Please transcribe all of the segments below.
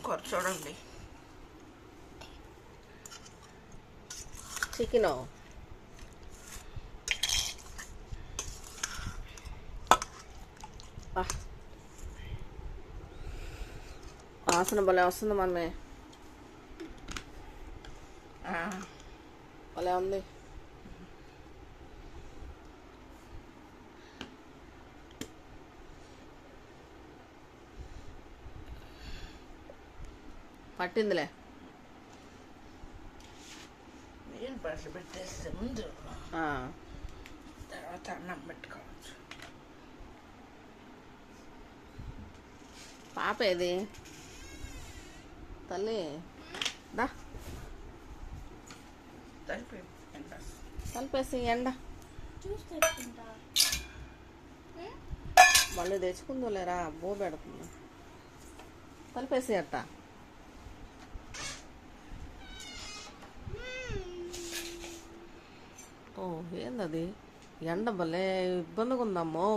కూర చూడండి. చికెన్ వాసన భలే వస్తుంది మమ్మీ. భలే ఉంది. పట్టిందిలే. నీళ్ళు పట్టు పెట్టేస్తే ముందు తర్వాత అన్నం పెట్టుకోవచ్చు. పాప ఏది తల్లి? దా తలిపేసి ఎండ మళ్ళీ తెచ్చుకుందో లేరా బో పెడుతుంది. తలిపేసి అట్ట. ఓ ఏందది ఎండ భలే ఇబ్బందిగా ఉందమ్మో.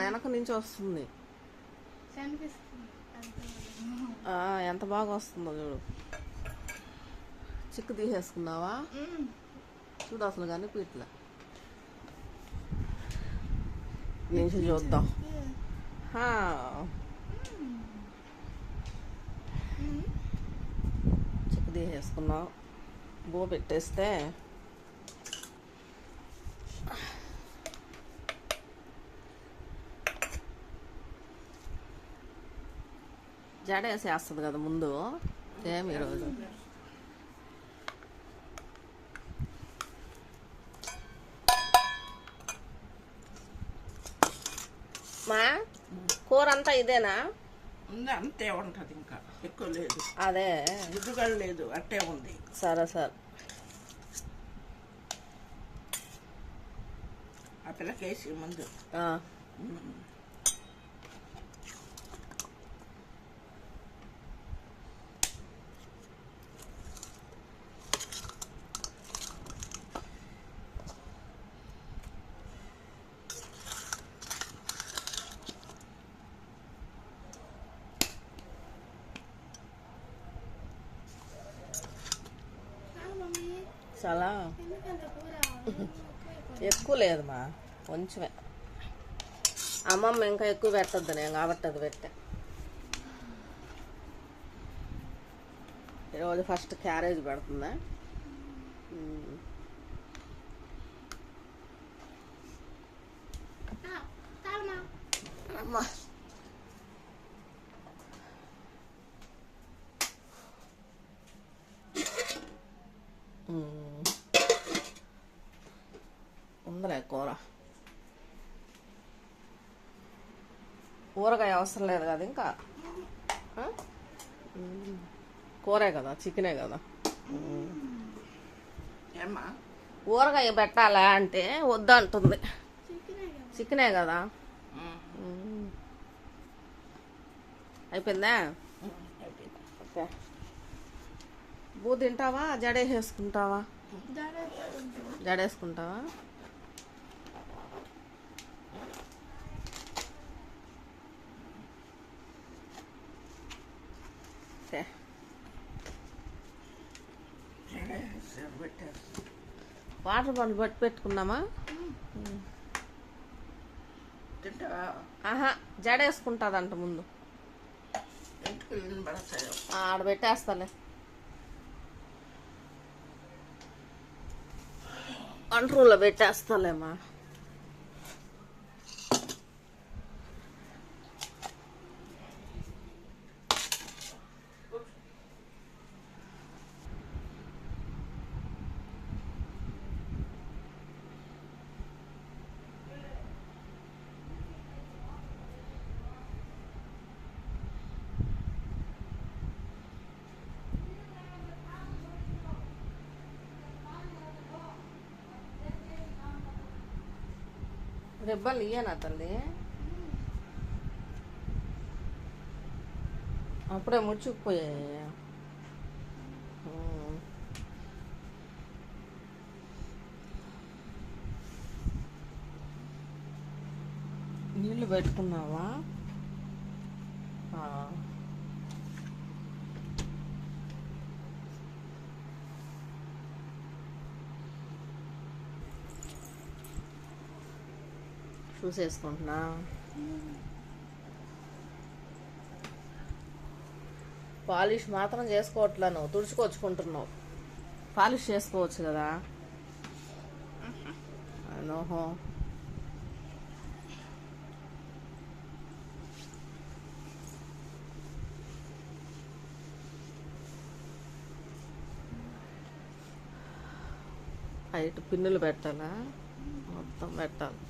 వెనక నుంచి వస్తుంది. ఎంత బాగా వస్తుందో చూడు. చిక్కు తీసేసుకున్నావా? చూడు అసలు కానీ పీట్ల నుంచి చూద్దాం. చిక్కు తీసేసుకున్నాం. బో పెట్టేస్తే జడ వేసేస్తుంది కదా ముందు. ఏమి ఈరోజు మా కూర అంతా ఇదేనా? అంతే ఉంటుంది, ఇంకా ఎక్కువ లేదు. అదే ఎదుగా లేదు, అట్టే ఉంది. సరే సరే. ఆ పిల్లకి వేసి ముందు చాలా ఎక్కువ లేదమ్మా, కొంచెమే. అమ్మమ్మ ఇంకా ఎక్కువ పెట్టద్దు నేను కాబట్టి అది పెట్టా. ఈరోజు ఫస్ట్ క్యారేజ్ పెడుతుందా? అమ్మా ఉందలే కూర. ఊరగాయ అవసరం లేదు కదా ఇంకా. కూరే కదా, చికెనే కదా. ఊరగాయ పెట్టాలా అంటే వద్దంటుంది. చికెనే కదా. అయిపోయిందా? ఓకే. బూ తింటావా? జడేసుకుంటావా? జడేసుకుంటావా? ఓకే. వాటర్ బాటిల్ బట్టి పెట్టుకున్నామా? ఆహా, జడేసుకుంటుందంట ముందు. ఆడ పెట్టేస్తాలే. వంట రూమ్లో పెట్టేస్తాలేమ్మా. రెబ్బలు ఇయ్యనా తల్లి? అప్పుడే ముచ్చుకుపోయాయి. నీళ్ళు పెట్టుకున్నావా? ఆ. చూసేసుకుంటున్నా. పాలిష్ మాత్రం చేసుకోవట్లా, నువ్వు తుడుచుకొచ్చుకుంటున్నావు. పాలిష్ చేసుకోవచ్చు కదా. ఓహో, హైట్ పిన్నులు పెట్టాలా? మొత్తం పెట్టాలి.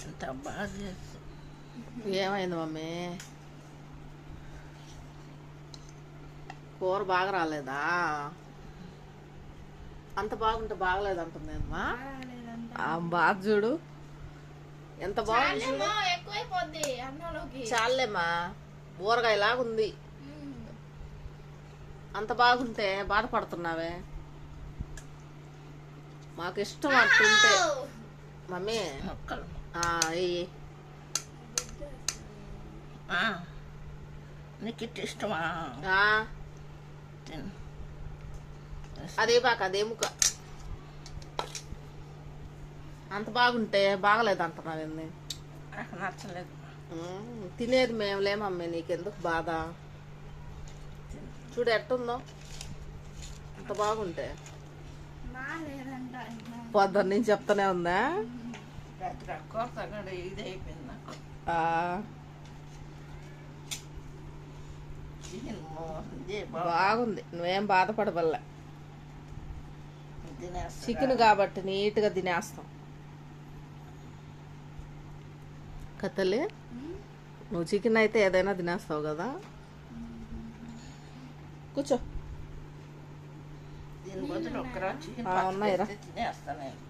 ఎంత బాగా చేస్తా. ఏమైంది మమ్మీ? కూర బాగా రాలేదా? అంత బాగుంటే బాగలేదంటుంది అమ్మా. బాగా చూడు ఎంత బాగుంది. ఎక్కువైపోద్ది అన్నంలోకి. చాలేమ్మా, ఊరగాయలాగా ఉంది. అంత బాగుంటే బాధపడుతున్నావే. మాకు ఇష్టం అంటుంటే మమ్మీ. మొక్కలు ఇయ్యి. నీకు ఇట్ట ఇష్టమా? తిను. అదే బాక అదే ముక్క. అంత బాగుంటే బాగలేదు అంటున్నావేంది? నాకు నచ్చలేదు. తినేది మేములే మమ్మీ, నీకెందుకు బాధ? చూడు ఎట్టుందో, అంత బాగుంటే. పొద్దున్న నుంచి చెప్తానే ఉందా? రాత్రి కొరత కూడా ఇది అయిపోయింది నాకు. బాగుంది, నువ్వేం బాధపడవల్ల. తినేస్తా. చికెన్ కాబట్టి నీట్గా తినేస్తాం. కథలే, నువ్వు చికెన్ అయితే ఏదైనా తినేస్తావు కదా. కూర్చో. దీని బదులు ఒక్కరా చికెన్ ఉన్నాయిరా. తినేస్తా నేను.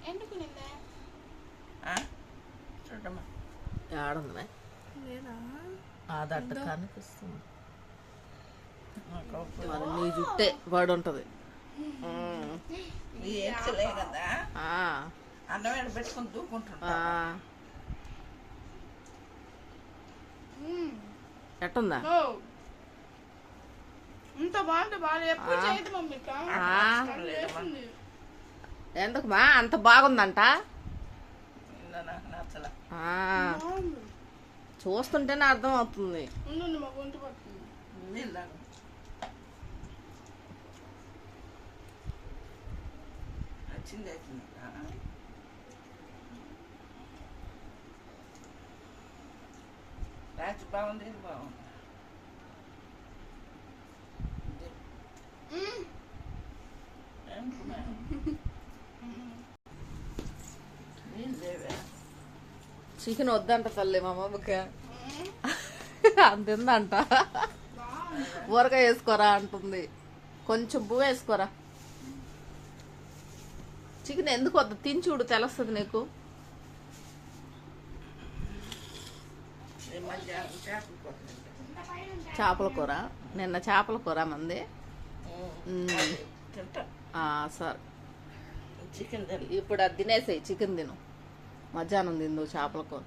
ఎండుకునిందే చూడమ్మా. ఏడుంది అదట్ట కనిపిస్తుంది. మరి నీ జుట్టే వాడు ఉంటది. ఏడ్చలే కదా, అన్నం పెట్టుకుని దూకుంటుంటా. ఎట్టుందా? ఇంత బాగుంటే బాగా ఎప్పుడు చేయదు మమ్మీ. ఎందుకుమా అంత బాగుందంట? నాకు నచ్చలే. చూస్తుంటేనే అర్థం అవుతుంది. మా గొంతు పడుతుంది. నచ్చింది అవుతుంది. రాజు బాగుంది, ఇది బాగుంది. చికెన్ వద్దంట తల్లి మా అమ్మకి. అంతందంట. ఊరగాయ వేసుకోరా అంటుంది. కొంచెం పువ్వు వేసుకోరా. చికెన్ ఎందుకు వద్ద? తిని చూడు, తెలుస్తుంది నీకు. చేపల కూర, నిన్న చేపల కూర మంది. సరే చికెన్ ఇప్పుడు అది తినేసాయి. చికెన్ తిను, మధ్యాహ్నం తిందు చేపల కూర.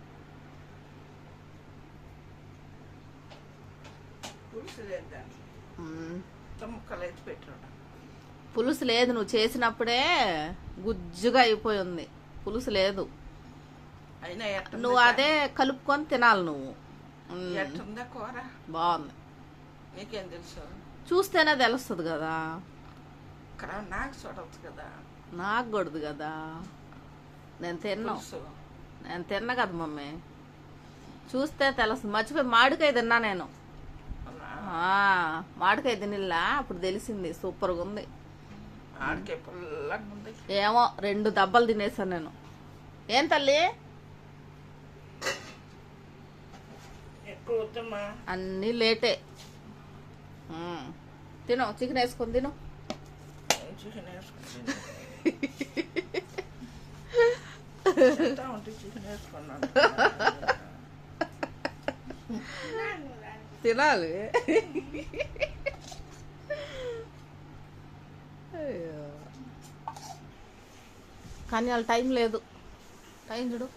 పులుసు లేదు, నువ్వు చేసినప్పుడే గుజ్జుగా అయిపోయి ఉంది. పులుసు లేదు, నువ్వు అదే కలుపుకొని తినాలి నువ్వు. బాగుంది. నీకేం తెలుసు? చూస్తేనే తెలుస్తుంది కదా. నాకు చూడవచ్చు కదా. నాకు కూడదు కదా, నేను తిన్నా కదా మమ్మీ. చూస్తే తెలుస్తుంది. మర్చిపోయి మామిడికాయ తిన్నా నేను. మామిడికాయ తినిల్లా అప్పుడు తెలిసింది సూపర్గా ఉంది. ఆడికే పుల్లగా ఉంది. ఏమో 2 దెబ్బలు తినేసాను నేను. ఏం తల్లి ఎక్కువ వద్దమ్మా. అన్నీ లేటే. తిను, చికెన్ వేసుకొని తిను. చికెన్ వేసుకుంటాను. చికెన్ వేసుకున్నాను. తినాలి. కానీ వాళ్ళ టైం లేదు. టైం చూడు.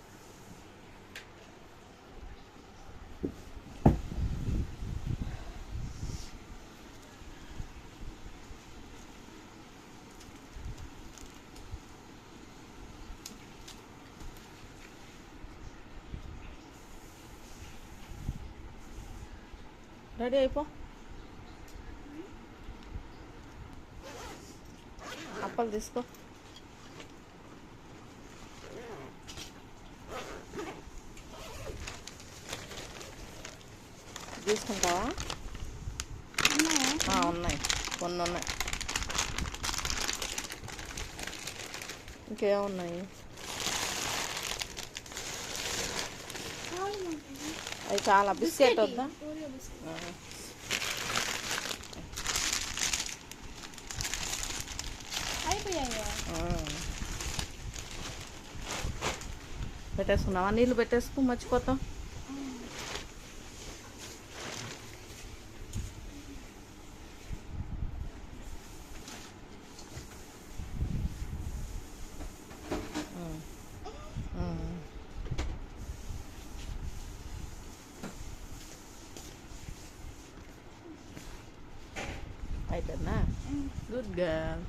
రెడీ అయిపో. అప్పలు తీసుకో. తీసుకుంటావా? ఉన్నాయి, కొన్ని ఉన్నాయి. ఇంకేమున్నాయి? అవి చాలా బిస్కెట్ వద్దా? పెట్టేసుకున్నావా? నీళ్ళు పెట్టేసుకో, మర్చిపోతాం. అయిపోయిందా? Good girl.